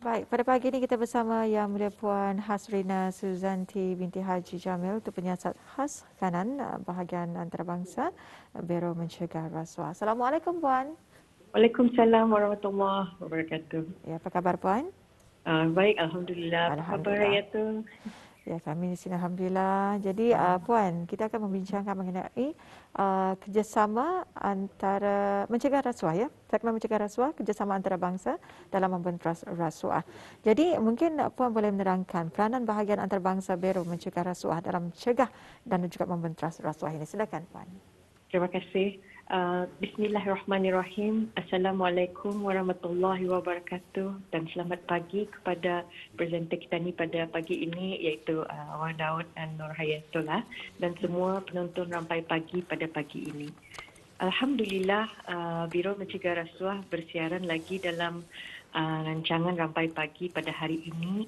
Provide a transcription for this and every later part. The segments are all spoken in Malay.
Baik, pada pagi ini kita bersama Yang Mulia Puan Hasrina Suzanti binti Haji Jamil, itu penyiasat khas kanan bahagian antarabangsa Biro Mencegah Rasuah. Assalamualaikum Puan. Waalaikumsalam warahmatullahi wabarakatuh. Ya, apa kabar Puan? Baik, Alhamdulillah. Apa khabar Alhamdulillah. Raya tu? Ya, kami di sini Alhamdulillah. Jadi Puan, kita akan membincangkan mengenai kerjasama antara mencegah rasuah, ya. Segmen mencegah rasuah, kerjasama antarabangsa dalam membentas rasuah. Jadi mungkin Puan boleh menerangkan peranan bahagian antarabangsa Biro Mencegah Rasuah dalam mencegah dan juga membentas rasuah ini. Silakan Puan. Terima kasih. Bismillahirrahmanirrahim. Assalamualaikum warahmatullahi wabarakatuh dan selamat pagi kepada presenter kita ni pada pagi ini iaitu Wang Daud dan Nur Hayatullah dan semua penonton rampai pagi pada pagi ini. Alhamdulillah, Biro Mencegah Rasuah bersiaran lagi dalam rancangan rampai pagi pada hari ini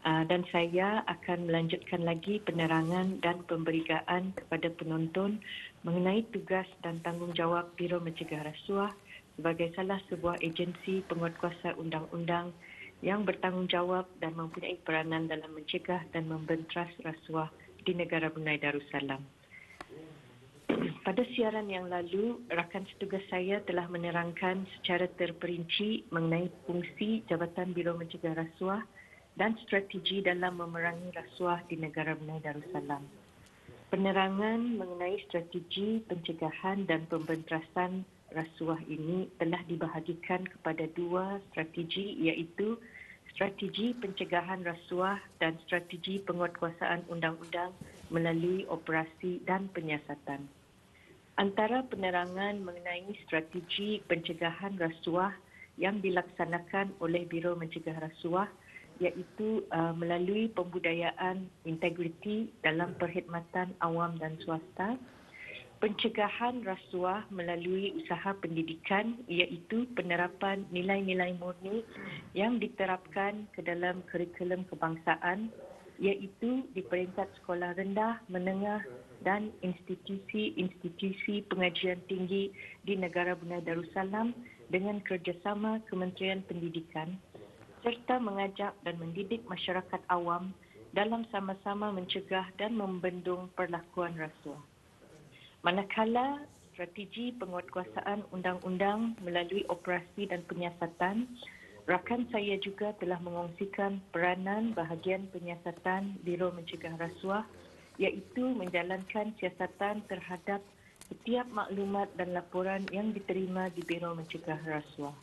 dan saya akan melanjutkan lagi penerangan dan pemberitaan kepada penonton mengenai tugas dan tanggungjawab Biro Mencegah Rasuah sebagai salah sebuah agensi penguatkuasa undang-undang yang bertanggungjawab dan mempunyai peranan dalam mencegah dan membentas rasuah di negara Brunei Darussalam. Pada siaran yang lalu, rakan setugas saya telah menerangkan secara terperinci mengenai fungsi Jabatan Biro Mencegah Rasuah dan strategi dalam memerangi rasuah di negara Brunei Darussalam. Penerangan mengenai strategi pencegahan dan pembentasan rasuah ini telah dibahagikan kepada dua strategi iaitu strategi pencegahan rasuah dan strategi penguatkuasaan undang-undang melalui operasi dan penyiasatan. Antara penerangan mengenai strategi pencegahan rasuah yang dilaksanakan oleh Biro Mencegah Rasuah iaitu melalui pembudayaan integriti dalam perkhidmatan awam dan swasta, pencegahan rasuah melalui usaha pendidikan iaitu penerapan nilai-nilai murni yang diterapkan ke dalam kurikulum kebangsaan iaitu di peringkat sekolah rendah, menengah dan institusi-institusi pengajian tinggi di negara Brunei Darussalam dengan kerjasama Kementerian Pendidikan serta mengajak dan mendidik masyarakat awam dalam sama-sama mencegah dan membendung perlakuan rasuah. Manakala strategi penguatkuasaan undang-undang melalui operasi dan penyiasatan, rakan saya juga telah mengongsikan peranan bahagian penyiasatan Biro Mencegah Rasuah iaitu menjalankan siasatan terhadap setiap maklumat dan laporan yang diterima di Biro Mencegah Rasuah.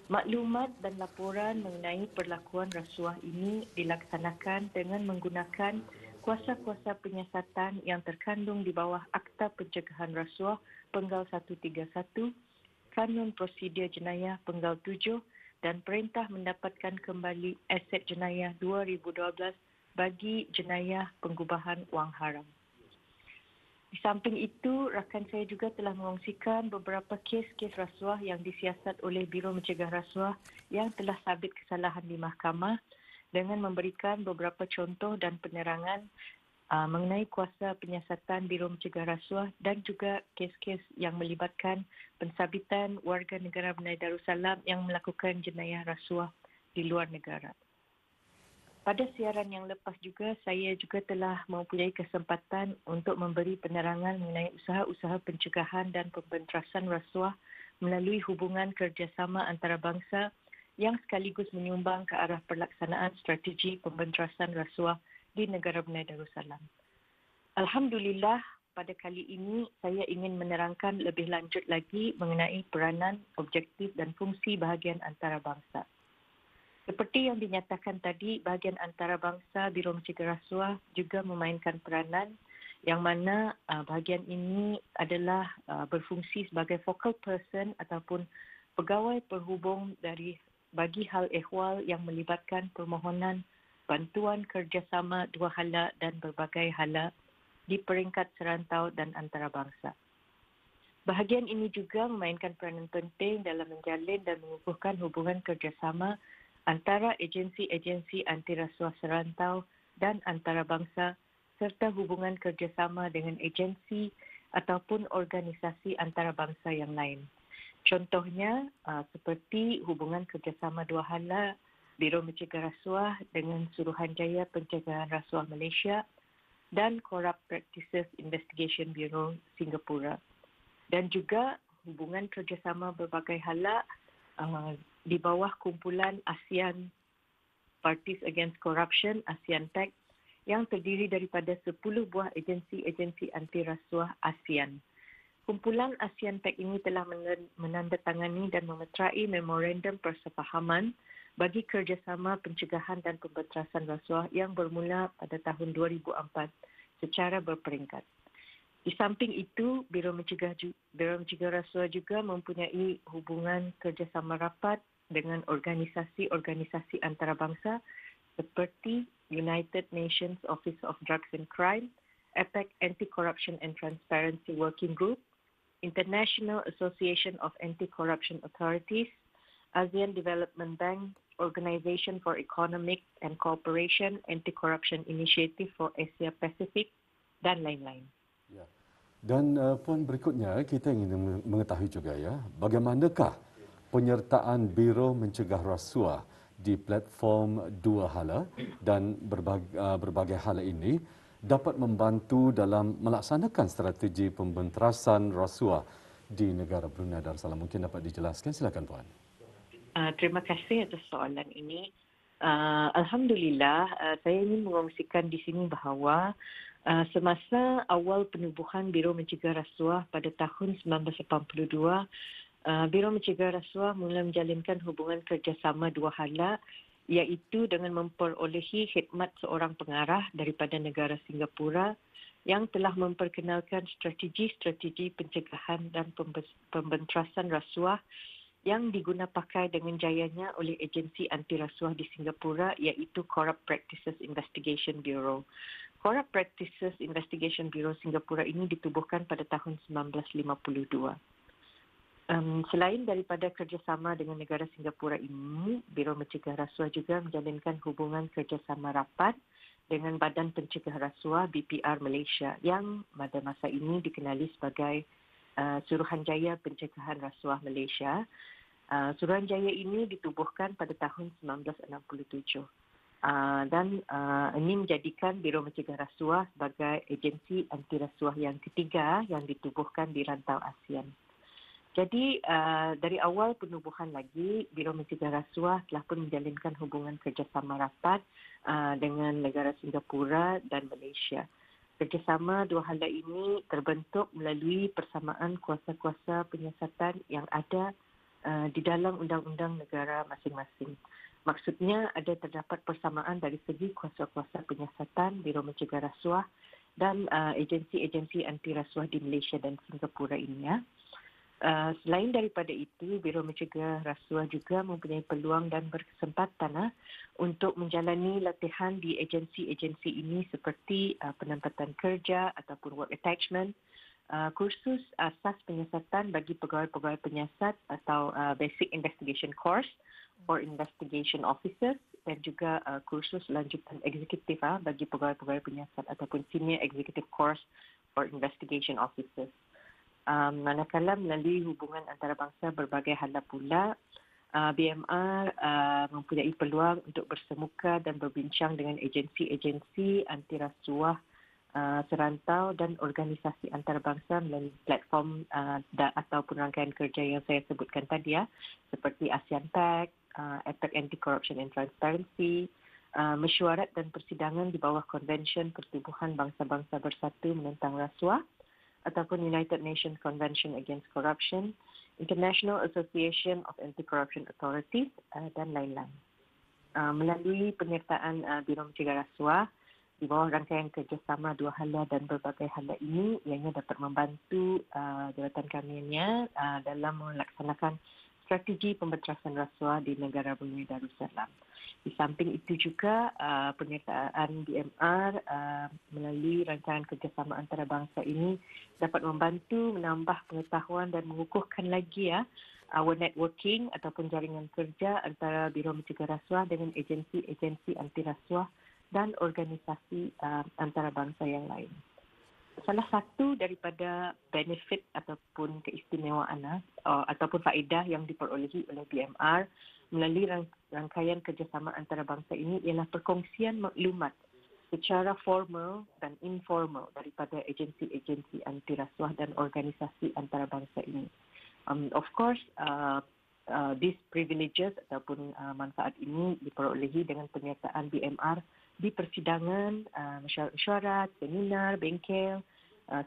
Maklumat dan laporan mengenai perlakuan rasuah ini dilaksanakan dengan menggunakan kuasa-kuasa penyiasatan yang terkandung di bawah Akta Pencegahan Rasuah Penggal 131, Kanun Prosedur Jenayah Penggal 7 dan Perintah Mendapatkan Kembali Aset Jenayah 2012 bagi jenayah penggubahan wang haram. Di samping itu, rakan saya juga telah mengongsikan beberapa kes-kes rasuah yang disiasat oleh Biro Mencegah Rasuah yang telah sabit kesalahan di mahkamah dengan memberikan beberapa contoh dan penerangan mengenai kuasa penyiasatan Biro Mencegah Rasuah dan juga kes-kes yang melibatkan pensabitan warga negara Brunei Darussalam yang melakukan jenayah rasuah di luar negara. Pada siaran yang lepas juga, saya juga telah mempunyai kesempatan untuk memberi penerangan mengenai usaha-usaha pencegahan dan pembentasan rasuah melalui hubungan kerjasama antarabangsa yang sekaligus menyumbang ke arah pelaksanaan strategi pembentasan rasuah di negara Brunei Darussalam. Alhamdulillah, pada kali ini saya ingin menerangkan lebih lanjut lagi mengenai peranan, objektif dan fungsi bahagian antarabangsa. Seperti yang dinyatakan tadi, bahagian antarabangsa Biro Mencegah Rasuah juga memainkan peranan yang mana bahagian ini adalah berfungsi sebagai focal person ataupun pegawai perhubung bagi hal ehwal yang melibatkan permohonan bantuan kerjasama dua hala dan berbagai hala di peringkat serantau dan antarabangsa. Bahagian ini juga memainkan peranan penting dalam menjalin dan mengukuhkan hubungan kerjasama antara agensi-agensi anti rasuah serantau dan antarabangsa serta hubungan kerjasama dengan agensi ataupun organisasi antarabangsa yang lain. Contohnya seperti hubungan kerjasama dua hala Biro Mencegah Rasuah dengan Suruhanjaya Pencegahan Rasuah Malaysia dan Corrupt Practices Investigation Bureau Singapura. Dan juga hubungan kerjasama berbagai hala di bawah kumpulan ASEAN Parties Against Corruption, ASEAN Pact, yang terdiri daripada 10 buah agensi-agensi anti rasuah ASEAN. Kumpulan ASEAN Pact ini telah menandatangani dan memeterai memorandum persefahaman bagi kerjasama pencegahan dan pembenterasan rasuah yang bermula pada tahun 2004 secara berperingkat. Di samping itu, Biro Mencegah Rasuah juga mempunyai hubungan kerjasama rapat dengan organisasi-organisasi antarabangsa seperti United Nations Office of Drugs and Crime, APEC Anti-Corruption and Transparency Working Group, International Association of Anti-Corruption Authorities, ASEAN Development Bank, Organization for Economic and Cooperation, Anti-Corruption Initiative for Asia Pacific, dan lain-lain. Ya. Dan Puan, berikutnya kita ingin mengetahui juga ya, bagaimanakah penyertaan Biro Mencegah Rasuah di platform dua hala dan berbagai hala ini dapat membantu dalam melaksanakan strategi pembenterasan rasuah di negara Brunei Darussalam. Mungkin dapat dijelaskan, silakan Puan. Terima kasih atas soalan ini. Alhamdulillah, saya ingin mengongsikan di sini bahawa semasa awal penubuhan Biro Mencegah Rasuah pada tahun 1982, Biro Mencegah Rasuah mula menjalinkan hubungan kerjasama dua hala, iaitu dengan memperolehi khidmat seorang pengarah daripada negara Singapura yang telah memperkenalkan strategi-strategi pencegahan dan pembenterasan rasuah yang digunapakai dengan jayanya oleh agensi anti rasuah di Singapura, iaitu Corrupt Practices Investigation Bureau. Corrupt Practices Investigation Bureau Singapura ini ditubuhkan pada tahun 1952. Selain daripada kerjasama dengan negara Singapura ini, Biro Mencegah Rasuah juga menjalinkan hubungan kerjasama rapat dengan Badan Pencegah Rasuah BPR Malaysia yang pada masa ini dikenali sebagai Suruhanjaya Pencegahan Rasuah Malaysia. Suruhanjaya ini ditubuhkan pada tahun 1967. Dan ini menjadikan Biro Mencegah Rasuah sebagai agensi anti rasuah yang ketiga yang ditubuhkan di rantau ASEAN. Jadi dari awal penubuhan lagi, Biro Mencegah Rasuah telah pun menjalinkan hubungan kerjasama rapat dengan negara Singapura dan Malaysia. Kerjasama dua hala ini terbentuk melalui persamaan kuasa-kuasa penyiasatan yang ada di dalam undang-undang negara masing-masing. Maksudnya ada terdapat persamaan dari segi kuasa-kuasa penyiasatan Biro Mencegah Rasuah dan agensi-agensi anti rasuah di Malaysia dan Singapura ini ya. Selain daripada itu, Biro Mencegah Rasuah juga mempunyai peluang dan berkesempatan untuk menjalani latihan di agensi-agensi ini seperti penempatan kerja ataupun work attachment, kursus asas penyiasatan bagi pegawai-pegawai penyiasat atau basic investigation course for investigation officers dan juga kursus lanjutan eksekutif bagi pegawai-pegawai penyiasat ataupun senior executive course for investigation officers. Manakala melalui hubungan antarabangsa berbagai hala pula, BMR mempunyai peluang untuk bersemuka dan berbincang dengan agensi-agensi anti rasuah serantau dan organisasi antarabangsa melalui platform ataupun rangkaian kerja yang saya sebutkan tadi seperti ASEAN Pact, APEC Anti-Corruption and Transparency, mesyuarat dan persidangan di bawah Konvensyen Pertubuhan Bangsa-Bangsa Bersatu Menentang Rasuah ataupun United Nations Convention Against Corruption, International Association of Anti-Corruption Authorities dan lain-lain. Melalui penyertaan Biro Mencegah Rasuah di bawah rangkaian kerjasama dua hala dan berbagai hala ini, ianya dapat membantu jawatan kamiannya dalam melaksanakan strategi pembenterasan rasuah di negara Brunei Darussalam. Di samping itu juga penyertaan BMR melalui rangkaian kerjasama antarabangsa ini dapat membantu menambah pengetahuan dan mengukuhkan lagi our networking ataupun jaringan kerja antara Biro Mencegah Rasuah dengan agensi-agensi anti rasuah dan organisasi antarabangsa yang lain. Salah satu daripada benefit ataupun keistimewaan ataupun faedah yang diperolehi oleh BMR melalui rangkaian kerjasama antarabangsa ini ialah perkongsian maklumat secara formal dan informal daripada agensi-agensi anti rasuah dan organisasi antarabangsa ini. Of course, these privileges ataupun manfaat ini diperolehi dengan penyertaan BMR di persidangan, mesyuarat, seminar, bengkel,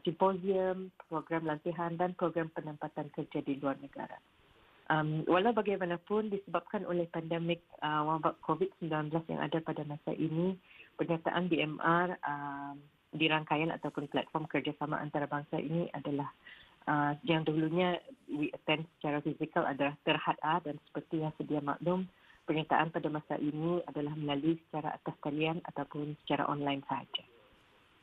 simposium, program latihan dan program penempatan kerja di luar negara. Walau bagaimanapun disebabkan oleh pandemik wabak COVID-19 yang ada pada masa ini, penyertaan BMR di rangkaian ataupun platform kerjasama antarabangsa ini adalah yang dulunya we attend secara fizikal adalah terhad dan seperti yang sedia maklum, penyertaan pada masa ini adalah melalui secara atas talian ataupun secara online sahaja.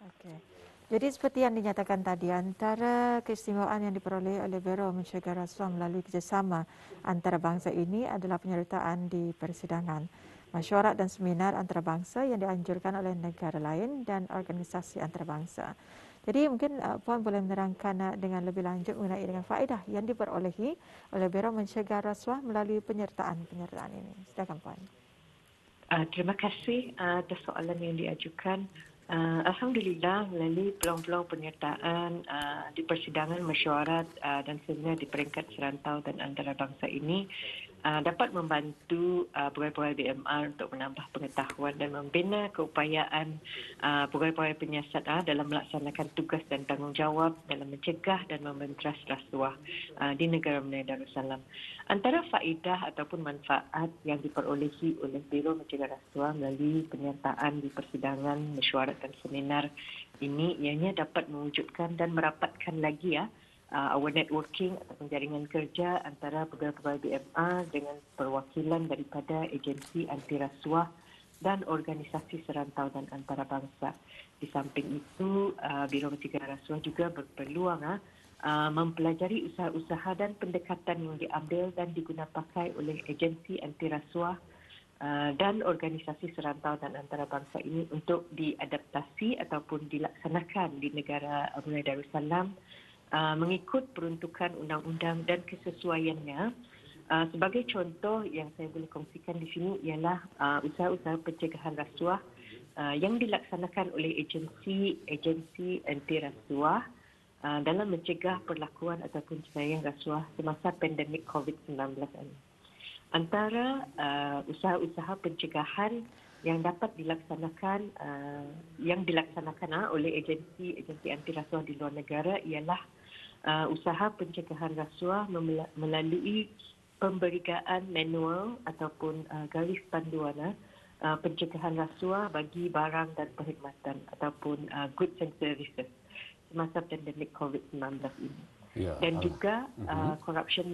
Okey. Jadi seperti yang dinyatakan tadi, antara keistimewaan yang diperoleh oleh Biro Mencegah Rasuah melalui kerjasama antarabangsa ini adalah penyertaan di persidangan, mesyuarat dan seminar antarabangsa yang dianjurkan oleh negara lain dan organisasi antarabangsa. Jadi mungkin Puan boleh menerangkan dengan lebih lanjut mengenai dengan faedah yang diperolehi oleh Biro Mencegah Rasuah melalui penyertaan ini. Silakan Puan. Terima kasih atas soalan yang diajukan. Alhamdulillah melalui peluang-peluang penyertaan di persidangan, mesyuarat dan seminar di peringkat serantau dan antarabangsa ini dapat membantu pegawai-pegawai BMR untuk menambah pengetahuan dan membina keupayaan pegawai-pegawai penyiasat dalam melaksanakan tugas dan tanggungjawab dalam mencegah dan membentras rasuah di negara-negara Darussalam. Antara faedah ataupun manfaat yang diperolehi oleh Biro Mencegah Rasuah melalui penyertaan di persidangan, mesyuarat dan seminar ini ianya dapat mewujudkan dan merapatkan lagi our networking ataupun jaringan kerja antara pegawai-pegawai BMR dengan perwakilan daripada agensi anti rasuah dan organisasi serantau dan antarabangsa. Di samping itu, Biro Mencegah Rasuah juga berpeluang mempelajari usaha-usaha dan pendekatan yang diambil dan digunapakai oleh agensi anti rasuah dan organisasi serantau dan antarabangsa ini untuk diadaptasi ataupun dilaksanakan di negara Brunei Darussalam mengikut peruntukan undang-undang dan kesesuaiannya. Sebagai contoh yang saya boleh kongsikan di sini ialah usaha-usaha pencegahan rasuah yang dilaksanakan oleh agensi anti rasuah dalam mencegah perlakuan ataupun jenayah rasuah semasa pandemik COVID-19 ini. Antara usaha-usaha pencegahan yang dapat dilaksanakan oleh agensi anti rasuah di luar negara ialah usaha pencegahan rasuah melalui pemberikaan manual ataupun garis panduan pencegahan rasuah bagi barang dan perkhidmatan ataupun goods and services semasa pandemik COVID-19 ini. Dan juga corruption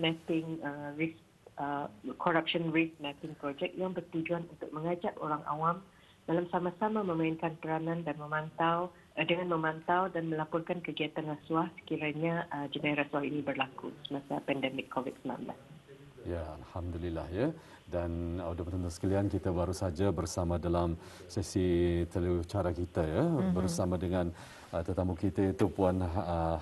risk mapping project yang bertujuan untuk mengajak orang awam dalam sama-sama memainkan peranan dan memantau dan melaporkan kegiatan rasuah sekiranya jenayah rasuah ini berlaku semasa pandemik COVID-19. Ya, alhamdulillah ya. Dan penonton sekalian, kita baru saja bersama dalam sesi telewawancara kita ya, bersama dengan tetamu kita iaitu Puan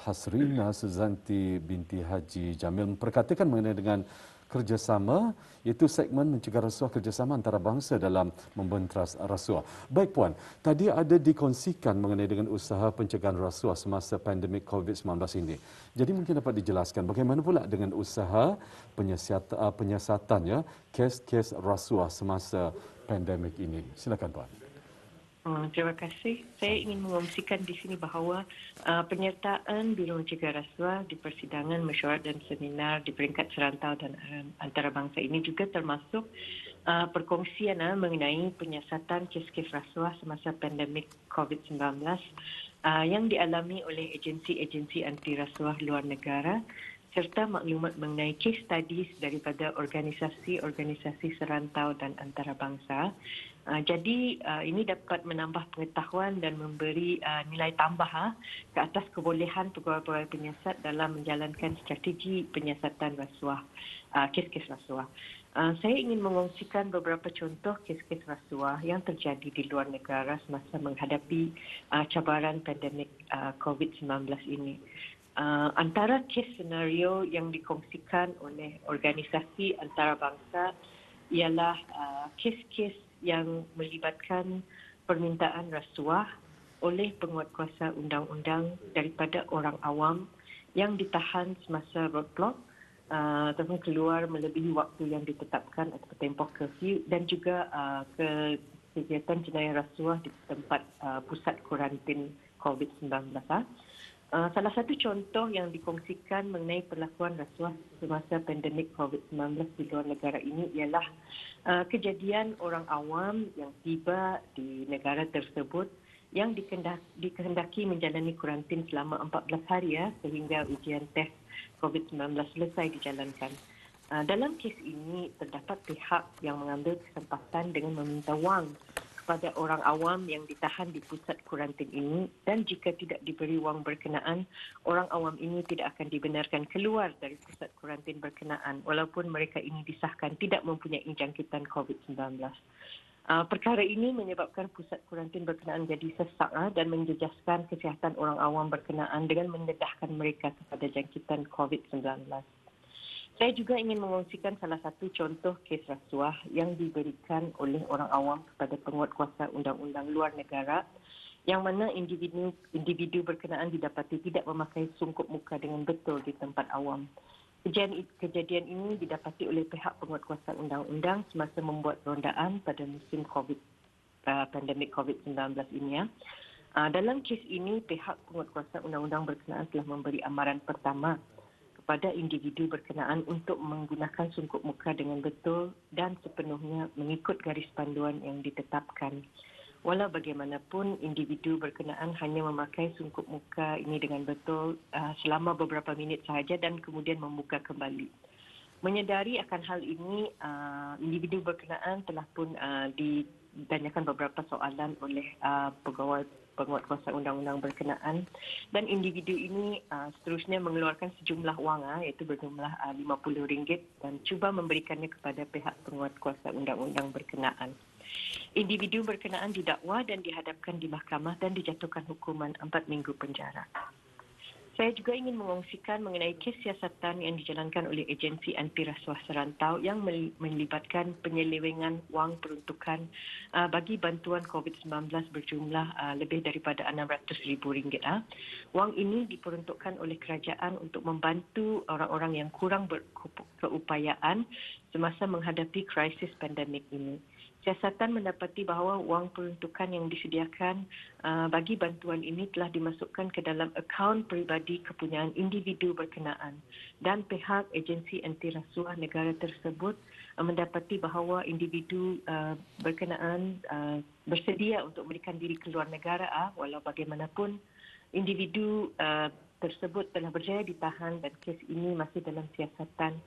Hasrina Suzanti binti Haji Jamil memperkatakan mengenai dengan kerjasama, iaitu segmen mencegah rasuah kerjasama antarabangsa dalam membentras rasuah. Baik Puan, tadi ada dikongsikan mengenai dengan usaha pencegahan rasuah semasa pandemik COVID-19 ini. Jadi mungkin dapat dijelaskan bagaimana pula dengan usaha penyiasatan ya, kes-kes rasuah semasa pandemik ini. Silakan Puan. Terima kasih. Saya ingin mengongsikan di sini bahawa penyertaan Biro Mencegah Rasuah di persidangan, mesyuarat dan seminar di peringkat serantau dan antarabangsa ini juga termasuk perkongsian mengenai penyiasatan kes-kes rasuah semasa pandemik COVID-19 yang dialami oleh agensi-agensi anti rasuah luar negara serta maklumat mengenai case studies daripada organisasi-organisasi serantau dan antarabangsa. Jadi ini dapat menambah pengetahuan dan memberi nilai tambah ke atas kebolehan pegawai-pegawai penyiasat dalam menjalankan strategi penyiasatan rasuah, kes-kes rasuah. Saya ingin mengongsikan beberapa contoh kes-kes rasuah yang terjadi di luar negara semasa menghadapi cabaran pandemik COVID-19 ini. Antara kes senario yang dikongsikan oleh organisasi antarabangsa ialah kes-kes yang melibatkan permintaan rasuah oleh penguatkuasa undang-undang daripada orang awam yang ditahan semasa roadblock ataupun keluar melebihi waktu yang ditetapkan atau tempoh curfew, dan juga kegiatan jenayah rasuah di tempat pusat kuarantin COVID-19. Salah satu contoh yang dikongsikan mengenai perlakuan rasuah semasa pandemik COVID-19 di luar negara ini ialah kejadian orang awam yang tiba di negara tersebut yang dikehendaki menjalani kuarantin selama 14 hari sehingga ujian tes COVID-19 selesai dijalankan. Dalam kes ini terdapat pihak yang mengambil kesempatan dengan meminta wang kepada orang awam yang ditahan di pusat kuarantin ini, dan jika tidak diberi wang berkenaan, orang awam ini tidak akan dibenarkan keluar dari pusat kuarantin berkenaan walaupun mereka ini disahkan tidak mempunyai jangkitan COVID-19. Perkara ini menyebabkan pusat kuarantin berkenaan jadi sesak dan menjejaskan kesihatan orang awam berkenaan dengan mendedahkan mereka kepada jangkitan COVID-19. Saya juga ingin mengongsikan salah satu contoh kes rasuah yang diberikan oleh orang awam kepada penguatkuasa undang-undang luar negara, yang mana individu berkenaan didapati tidak memakai sungkup muka dengan betul di tempat awam. Kejadian ini didapati oleh pihak penguatkuasa undang-undang semasa membuat rondaan pada musim pandemik COVID-19 ini. Dalam kes ini, pihak penguatkuasa undang-undang berkenaan telah memberi amaran pertama kepada individu berkenaan untuk menggunakan sungkup muka dengan betul dan sepenuhnya mengikut garis panduan yang ditetapkan. Walau bagaimanapun, individu berkenaan hanya memakai sungkup muka ini dengan betul selama beberapa minit sahaja dan kemudian membuka kembali. Menyedari akan hal ini, individu berkenaan telah pun ditanyakan beberapa soalan oleh pegawai penguatkuasa undang-undang berkenaan, dan individu ini seterusnya mengeluarkan sejumlah wang iaitu berjumlah RM50 dan cuba memberikannya kepada pihak penguatkuasa undang-undang berkenaan. Individu berkenaan didakwa dan dihadapkan di mahkamah dan dijatuhkan hukuman 4 minggu penjara. Saya juga ingin mengongsikan mengenai kes siasatan yang dijalankan oleh agensi anti rasuah serantau yang melibatkan penyelewengan wang peruntukan bagi bantuan COVID-19 berjumlah lebih daripada RM600,000. Wang ini diperuntukkan oleh kerajaan untuk membantu orang-orang yang kurang berkeupayaan semasa menghadapi krisis pandemik ini. Siasatan mendapati bahawa wang peruntukan yang disediakan bagi bantuan ini telah dimasukkan ke dalam akaun peribadi kepunyaan individu berkenaan, dan pihak agensi anti rasuah negara tersebut mendapati bahawa individu berkenaan bersedia untuk memberikan diri keluar negara walau bagaimanapun individu tersebut telah berjaya ditahan dan kes ini masih dalam siasatan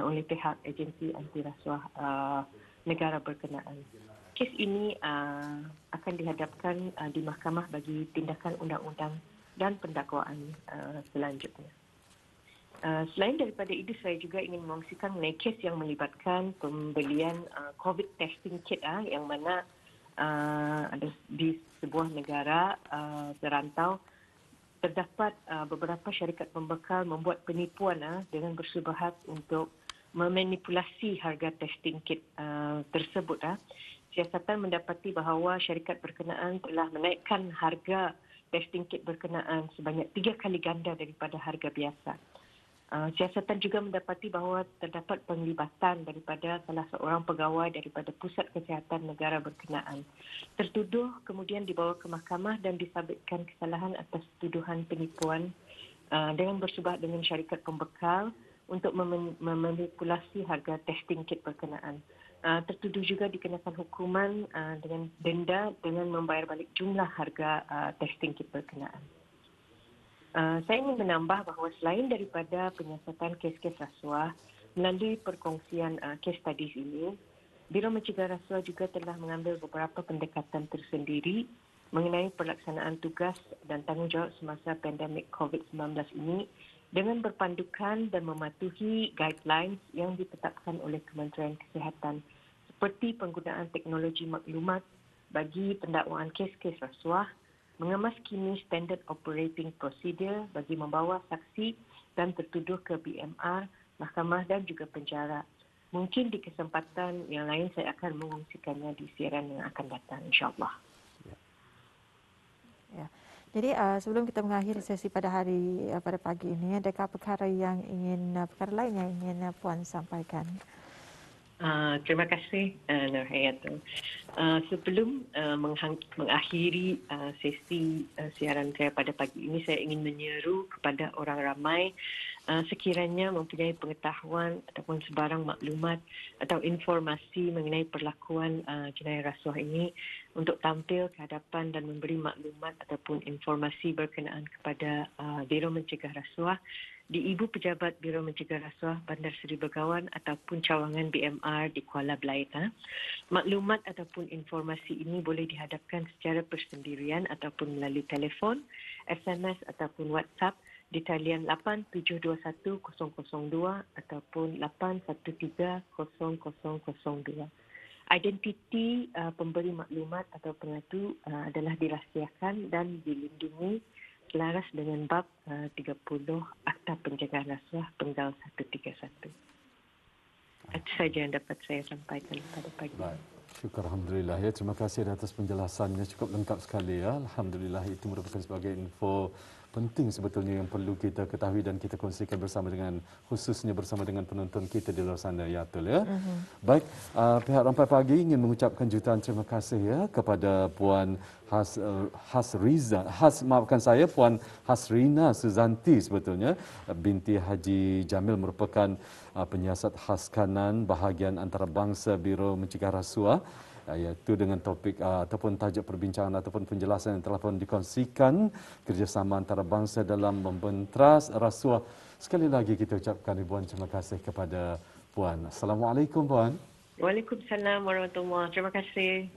oleh pihak agensi anti rasuah negara berkenaan. Kes ini akan dihadapkan di mahkamah bagi tindakan undang-undang dan pendakwaan selanjutnya. Selain daripada itu, saya juga ingin mengongsikan mengenai kes yang melibatkan pembelian COVID testing kit yang mana ada di sebuah negara serantau terdapat beberapa syarikat pembekal membuat penipuan dengan bersubhat untuk memanipulasi harga testing kit tersebut. Siasatan mendapati bahawa syarikat berkenaan telah menaikkan harga testing kit berkenaan sebanyak 3 kali ganda daripada harga biasa. Siasatan juga mendapati bahawa terdapat penglibatan daripada salah seorang pegawai daripada Pusat Kesihatan Negara berkenaan. Tertuduh kemudian dibawa ke mahkamah dan disabitkan kesalahan atas tuduhan penipuan dengan bersubhat dengan syarikat pembekal untuk memanipulasi harga testing kit berkenaan. Tertuduh juga dikenakan hukuman dengan denda dengan membayar balik jumlah harga testing kit berkenaan. Saya ingin menambah bahawa selain daripada penyiasatan kes-kes rasuah melalui perkongsian kes studies ini, Biro Mencegah Rasuah juga telah mengambil beberapa pendekatan tersendiri mengenai pelaksanaan tugas dan tanggungjawab semasa pandemik COVID-19 ini dengan berpandukan dan mematuhi guidelines yang ditetapkan oleh Kementerian Kesihatan seperti penggunaan teknologi maklumat bagi pendakwaan kes-kes rasuah, mengemas kini Standard Operating Procedure bagi membawa saksi dan tertuduh ke BMR, mahkamah dan juga penjara. mungkin di kesempatan yang lain saya akan mengungsikannya di siaran yang akan datang, insyaAllah. Ya. Jadi sebelum kita mengakhiri sesi pada pada pagi ini, adakah perkara lain yang ingin Puan sampaikan? Terima kasih Nur Hayatul. Sebelum mengakhiri sesi siaran saya pada pagi ini, saya ingin menyeru kepada orang ramai sekiranya mempunyai pengetahuan ataupun sebarang maklumat atau informasi mengenai perlakuan jenayah rasuah ini untuk tampil ke hadapan dan memberi maklumat ataupun informasi berkenaan kepada Biro Mencegah Rasuah di Ibu Pejabat Biro Mencegah Rasuah Bandar Seri Begawan ataupun cawangan BMR di Kuala Belait. Maklumat ataupun informasi ini boleh dihadapkan secara persendirian ataupun melalui telefon, SMS ataupun WhatsApp di talian 8721 002 ataupun 813 0002. Identiti pemberi maklumat atau pengadu adalah dirahsiakan dan dilindungi selaras dengan bab 30 Akta Pencegahan Rasuah Penggal 131. Itu saja yang dapat saya sampaikan pada pagi ini. Syukur Alhamdulillah ya. Terima kasih atas penjelasannya, cukup lengkap sekali ya. Alhamdulillah, itu merupakan sebagai info penting sebetulnya yang perlu kita ketahui dan kita kongsikan khususnya bersama dengan penonton kita di luar sana ya, Atul ya. Baik, pihak Rampai Pagi ingin mengucapkan jutaan terima kasih ya kepada Puan Puan Hasrina Suzanti sebetulnya, binti Haji Jamil, merupakan penyiasat khas kanan bahagian antarabangsa Biro Mencegah Rasuah, iaitu dengan topik ataupun tajuk perbincangan ataupun penjelasan yang telah pun dikongsikan kerjasama antarabangsa dalam membenteras rasuah. Sekali lagi kita ucapkan ribuan terima kasih kepada Puan. Assalamualaikum Puan. Waalaikumsalam warahmatullahi wabarakatuh. Terima kasih.